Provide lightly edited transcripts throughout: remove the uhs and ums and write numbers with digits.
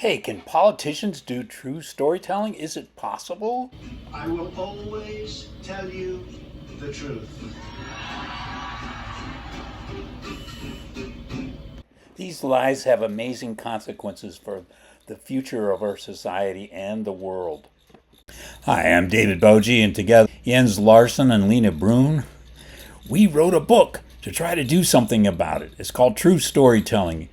Hey, can politicians do true storytelling? Is it possible? I will always tell you the truth. These lies have amazing consequences for the future of our society and the world. Hi, I'm David Boje, and together Jens Larson and Lena Brun, we wrote a book to try to do something about it. It's called True Storytelling,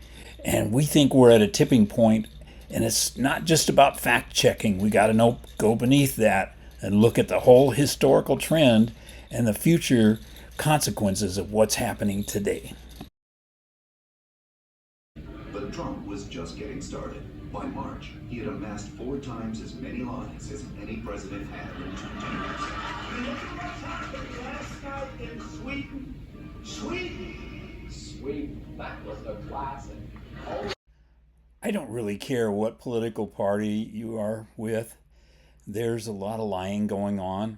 and we think we're at a tipping point, and it's not just about fact checking. We got to go beneath that and look at the whole historical trend and the future consequences of what's happening today. But Trump was just getting started. By March, he had amassed 4 times as many lies as any president had in 2 years. Look at what's happened last night in Sweden. Sweden, that was the classic. I don't really care what political party you are with. There's a lot of lying going on.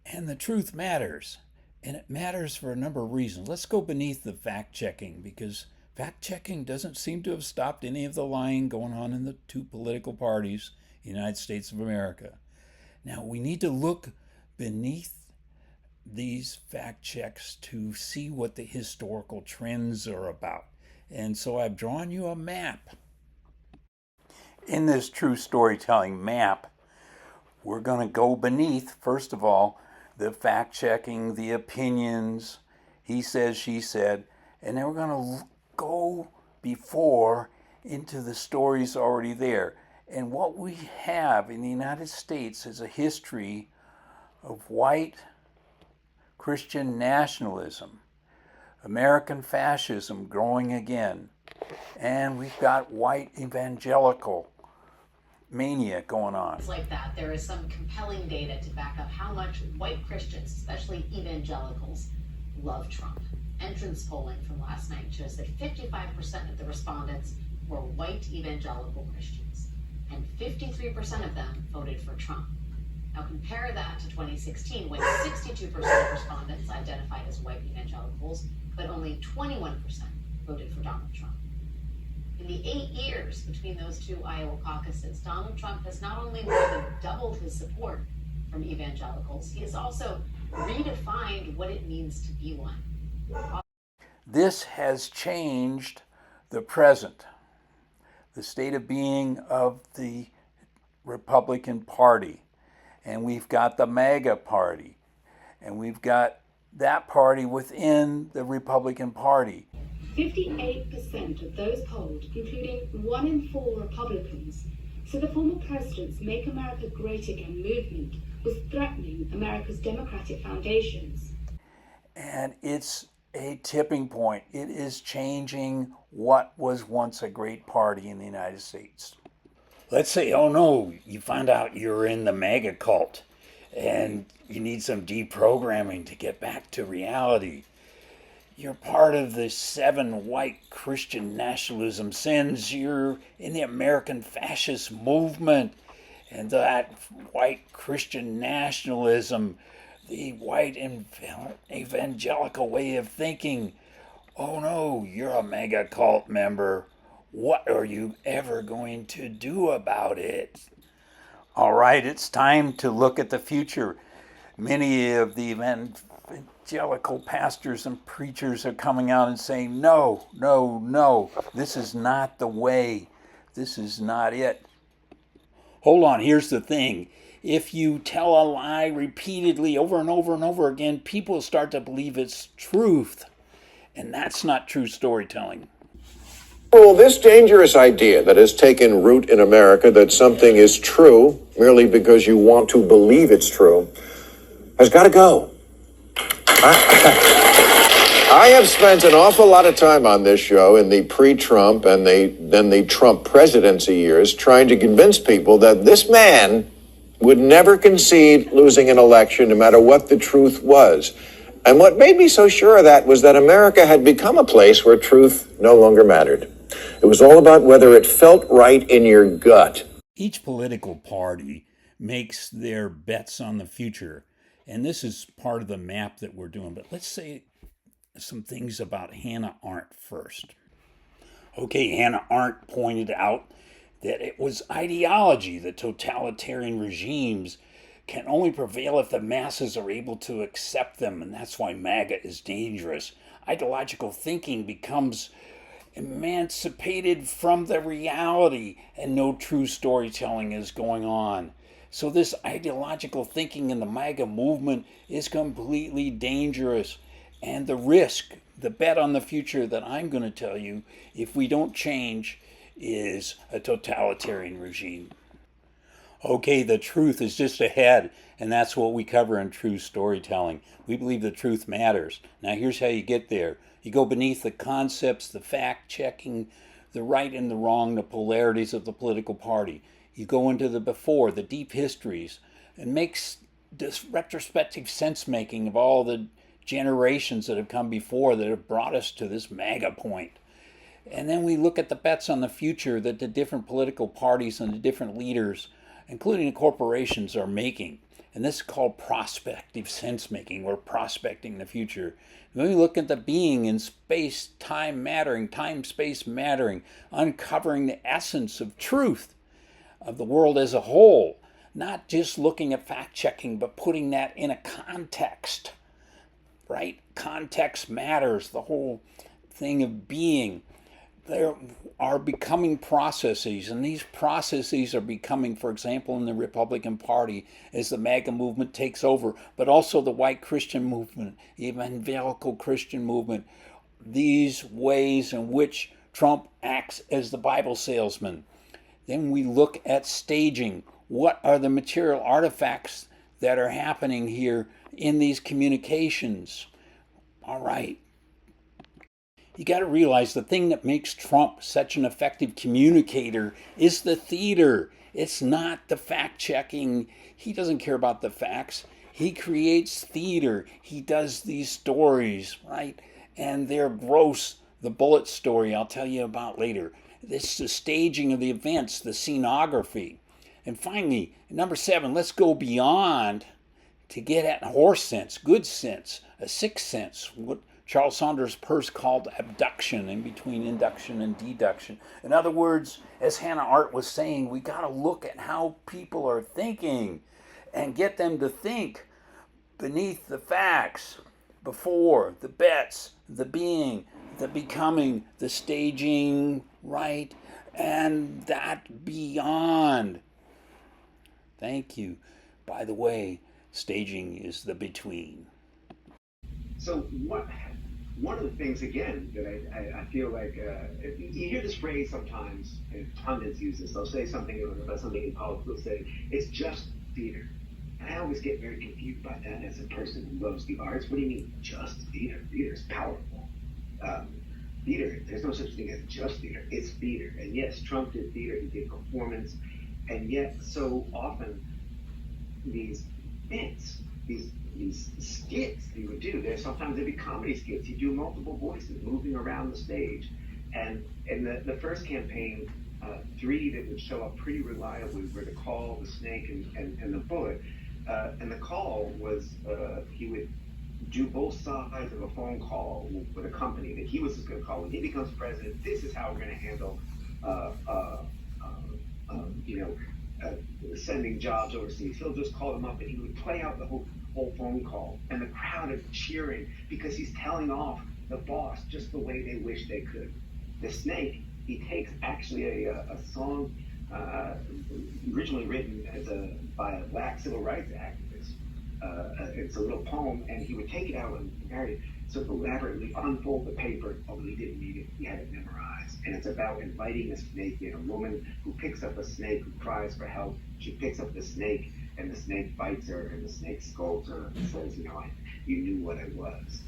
And the truth matters. And it matters for a number of reasons. Let's go beneath the fact checking, because fact checking doesn't seem to have stopped any of the lying going on in the 2 political parties in the United States of America. Now, we need to look beneath these fact checks to see what the historical trends are about. And so I've drawn you a map. In this true storytelling map, we're going to go beneath, first of all, the fact checking, the opinions, he said, she said, and then we're going to go before into the stories already there. And what we have in the United States is a history of white Christian nationalism, American fascism growing again, and we've got white evangelical mania going on. Like that, there is some compelling data to back up how much white Christians, especially evangelicals, love Trump. Entrance polling from last night shows that 55% of the respondents were white evangelical Christians, and 53% of them voted for Trump. Now compare that to 2016, when 62% of respondents identified as white evangelicals, but only 21% voted for Donald Trump. In the 8 years between those 2 Iowa caucuses, Donald Trump has not only more than doubled his support from evangelicals, he has also redefined what it means to be one. This has changed the present, the state of being of the Republican Party. And we've got the MAGA Party, and we've got that party within the Republican Party. 58% of those polled, including 1 in 4 Republicans, said the former president's Make America Great Again movement was threatening America's democratic foundations. And it's a tipping point. It is changing what was once a great party in the United States. Let's say, oh no, you find out you're in the MAGA cult and you need some deprogramming to get back to reality. You're part of the 7 white Christian nationalism sins. You're in the American fascist movement, and that white Christian nationalism, the white evangelical way of thinking. Oh no, you're a MAGA cult member. What are you ever going to do about it? All right, it's time to look at the future. Many of the evangelical pastors and preachers are coming out and saying, no, no, no, this is not the way. This is not it. Hold on, here's the thing. If you tell a lie repeatedly over and over and over again, people start to believe it's truth. And that's not true storytelling. Well, this dangerous idea that has taken root in America, that something is true merely because you want to believe it's true, has got to go. I have spent an awful lot of time on this show in the pre-Trump and then the Trump presidency years trying to convince people that this man would never concede losing an election no matter what the truth was. And what made me so sure of that was that America had become a place where truth no longer mattered. It was all about whether it felt right in your gut. Each political party makes their bets on the future, and this is part of the map that we're doing. But let's say some things about Hannah Arendt first. Okay, Hannah Arendt pointed out that it was ideology, that totalitarian regimes can only prevail if the masses are able to accept them, and that's why MAGA is dangerous. Ideological thinking becomes emancipated from the reality, and no true storytelling is going on. So, this ideological thinking in the MAGA movement is completely dangerous. And the risk, the bet on the future that I'm going to tell you, if we don't change, is a totalitarian regime. Okay, the truth is just ahead, and that's what we cover in True Storytelling. We believe the truth matters. Now, here's how you get there. You go beneath the concepts, the fact checking, the right and the wrong, the polarities of the political party. You go into the before, the deep histories, and makes this retrospective sense making of all the generations that have come before that have brought us to this MAGA point. And then we look at the bets on the future that the different political parties and the different leaders, including the corporations, are making. And this is called prospective sense making, or prospecting the future. When we look at the being in space, time mattering, time space mattering, uncovering the essence of truth of the world as a whole, not just looking at fact checking, but putting that in a context, right? Context matters, the whole thing of being. There are becoming processes, and these processes are becoming, for example, in the Republican Party as the MAGA movement takes over, but also the white Christian movement, the evangelical Christian movement, these ways in which Trump acts as the Bible salesman. Then we look at staging. What are the material artifacts that are happening here in these communications? All right. You got to realize the thing that makes Trump such an effective communicator is the theater. It's not the fact checking. He doesn't care about the facts. He creates theater. He does these stories, right? And they're gross. The bullet story I'll tell you about later. This is the staging of the events, the scenography. And finally, number 7, let's go beyond to get at horse sense, good sense, a sixth sense, what Charles Saunders Peirce called abduction, in between induction and deduction. In other words, as Hannah Arendt was saying, we got to look at how people are thinking and get them to think beneath the facts, before, the bets, the being, the becoming, the staging, right? And that beyond. Thank you. By the way, staging is the between. So one of the things, again, that I feel like, you hear this phrase sometimes, and pundits use this, they'll say something about something in politics, they'll say, it's just theater. And I always get very confused by that as a person who loves the arts. What do you mean, just theater? Theater is powerful. Theater, there's no such thing as just theater. It's theater. And yes, Trump did theater, he did performance. And yet, so often, these bits, these skits he would do, sometimes they'd be comedy skits. He'd do multiple voices moving around the stage. And in the first campaign, 3 that would show up pretty reliably were the call, the snake, and the bullet. And the call was he would do both sides of a phone call with a company that he was just going to call. When he becomes president, this is how we're going to handle sending jobs overseas. He'll just call them up and he would play out the whole phone call, and the crowd is cheering because he's telling off the boss just the way they wish they could. The snake, he takes actually a song originally written by a black civil rights activist. It's a little poem, and he would take it out and very sort of elaborately unfold the paper, although he didn't need it, he had it memorized. And it's about inviting a snake in, a woman who picks up a snake, who cries for help. She picks up the snake, and the snake bites her, and the snake scolds her and says, you knew what it was.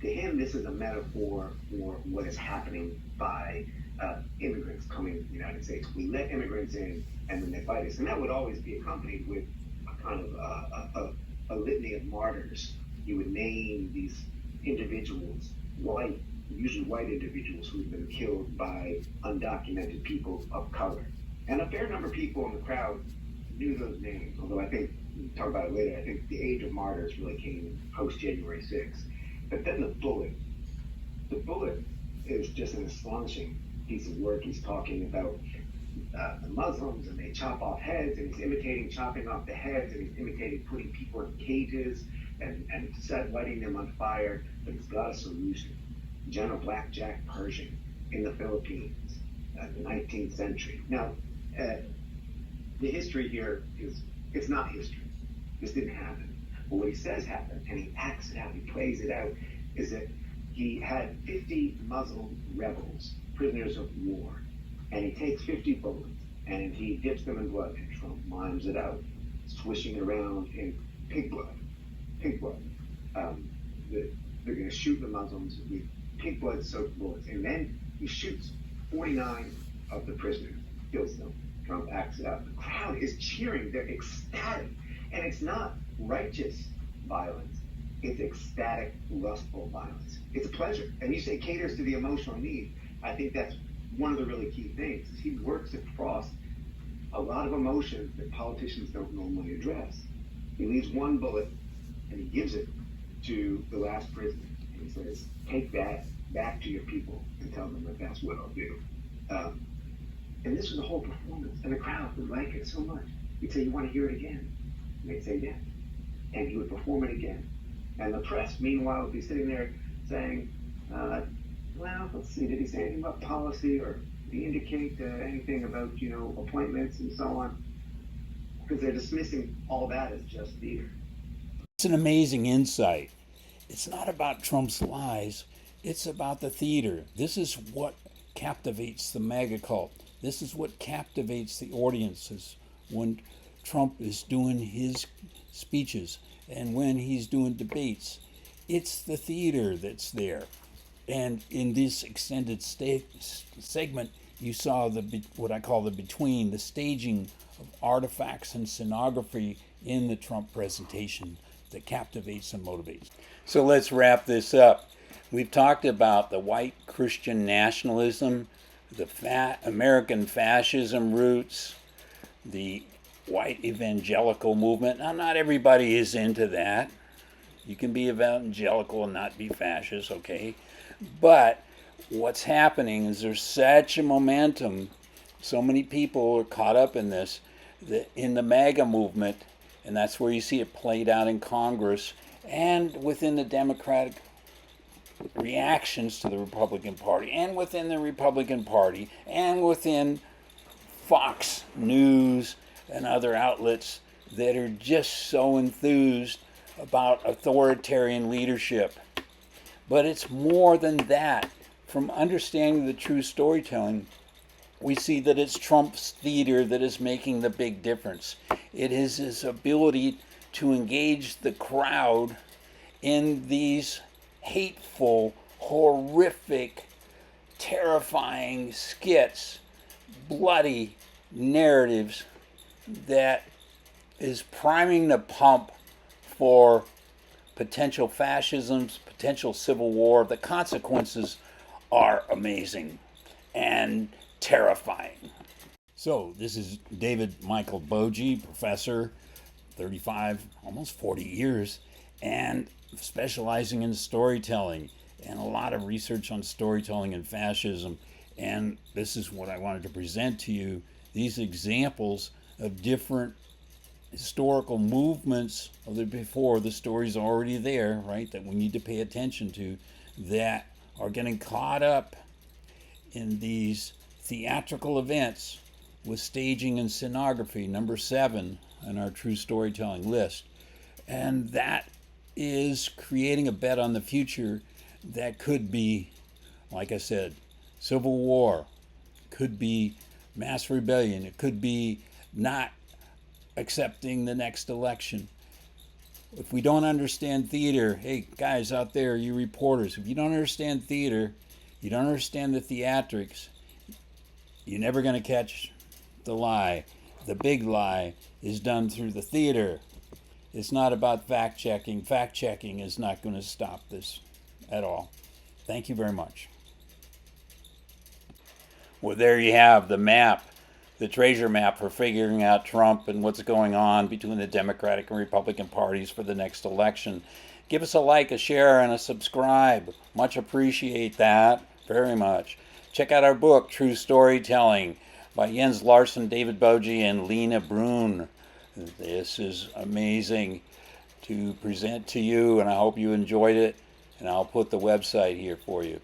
To him, this is a metaphor for what is happening by immigrants coming to the United States. We let immigrants in, and then they fight us. And that would always be accompanied with a kind of a litany of martyrs. You would name these individuals, usually white individuals, who've been killed by undocumented people of color. And a fair number of people in the crowd knew those names, although I think, we'll talk about it later, I think the age of martyrs really came post-January 6th. But then the bullet is just an astonishing piece of work. He's talking about the Muslims, and they chop off heads, and he's imitating chopping off the heads, and he's imitating putting people in cages and lighting them on fire. But he's got a solution. General Blackjack Pershing in the Philippines, the 19th century. Now, the history here it's not history. This didn't happen. But what he says happened, and he acts it out, he plays it out, is that he had 50 Muslim rebels, prisoners of war, and he takes 50 bullets, and he dips them in blood, and Trump mimes it out, swishing it around in pig blood. Pig blood. They're going to shoot the Muslims with pig blood-soaked bullets, and then he shoots 49 of the prisoners, kills them. Trump acts it out. The crowd is cheering. They're ecstatic. And it's not righteous violence. It's ecstatic, lustful violence. It's a pleasure. And you say caters to the emotional need. I think that's one of the really key things. Is he works across a lot of emotions that politicians don't normally address. He leaves one bullet, and he gives it to the last prisoner. And he says, take that back to your people and tell them that that's what I'll do. And this was a whole performance, and the crowd would like it so much. He'd say, you want to hear it again? And they'd say, yes. And he would perform it again. And the press, meanwhile, would be sitting there saying, well, let's see, did he say anything about policy, or did he indicate anything about, appointments and so on? Because they're dismissing all that as just theater. It's an amazing insight. It's not about Trump's lies. It's about the theater. This is what captivates the MAGA cult. This is what captivates the audiences when Trump is doing his speeches and when he's doing debates. It's the theater that's there. And in this extended segment, you saw what I call the between, the staging of artifacts and scenography in the Trump presentation that captivates and motivates. So let's wrap this up. We've talked about the white Christian nationalism, the American fascism roots, the white evangelical movement. Now, not everybody is into that. You can be evangelical and not be fascist, okay? But what's happening is there's such a momentum. So many people are caught up in this, in the MAGA movement, and that's where you see it played out in Congress and within the Democratic reactions to the Republican Party, and within the Republican Party, and within Fox News and other outlets that are just so enthused about authoritarian leadership. But it's more than that. From understanding the true storytelling, we see that it's Trump's theater that is making the big difference. It is his ability to engage the crowd in these hateful, horrific, terrifying skits, bloody narratives that is priming the pump for potential fascisms, potential civil war. The consequences are amazing and terrifying. So this is David Michael Boje, professor, 35, almost 40 years, and specializing in storytelling and a lot of research on storytelling and fascism. And this is what I wanted to present to you, these examples of different historical movements of the before. The story's already there, right, that we need to pay attention to, that are getting caught up in these theatrical events with staging and scenography, number 7 on our true storytelling list. And that is creating a bet on the future that could be, like I said, civil war, could be mass rebellion, it could be not accepting the next election. If we don't understand theater, hey guys out there, you reporters, if you don't understand theater, you don't understand the theatrics, you're never going to catch the lie. The big lie is done through the theater. It's not about fact-checking. Fact-checking is not going to stop this at all. Thank you very much. Well, there you have the map, the treasure map for figuring out Trump and what's going on between the Democratic and Republican parties for the next election. Give us a like, a share, and a subscribe. Much appreciate that very much. check out our book, True Storytelling, by Jens Larsen, David Boje, and Lena Brun. This is amazing to present to you, and I hope you enjoyed it. And I'll put the website here for you.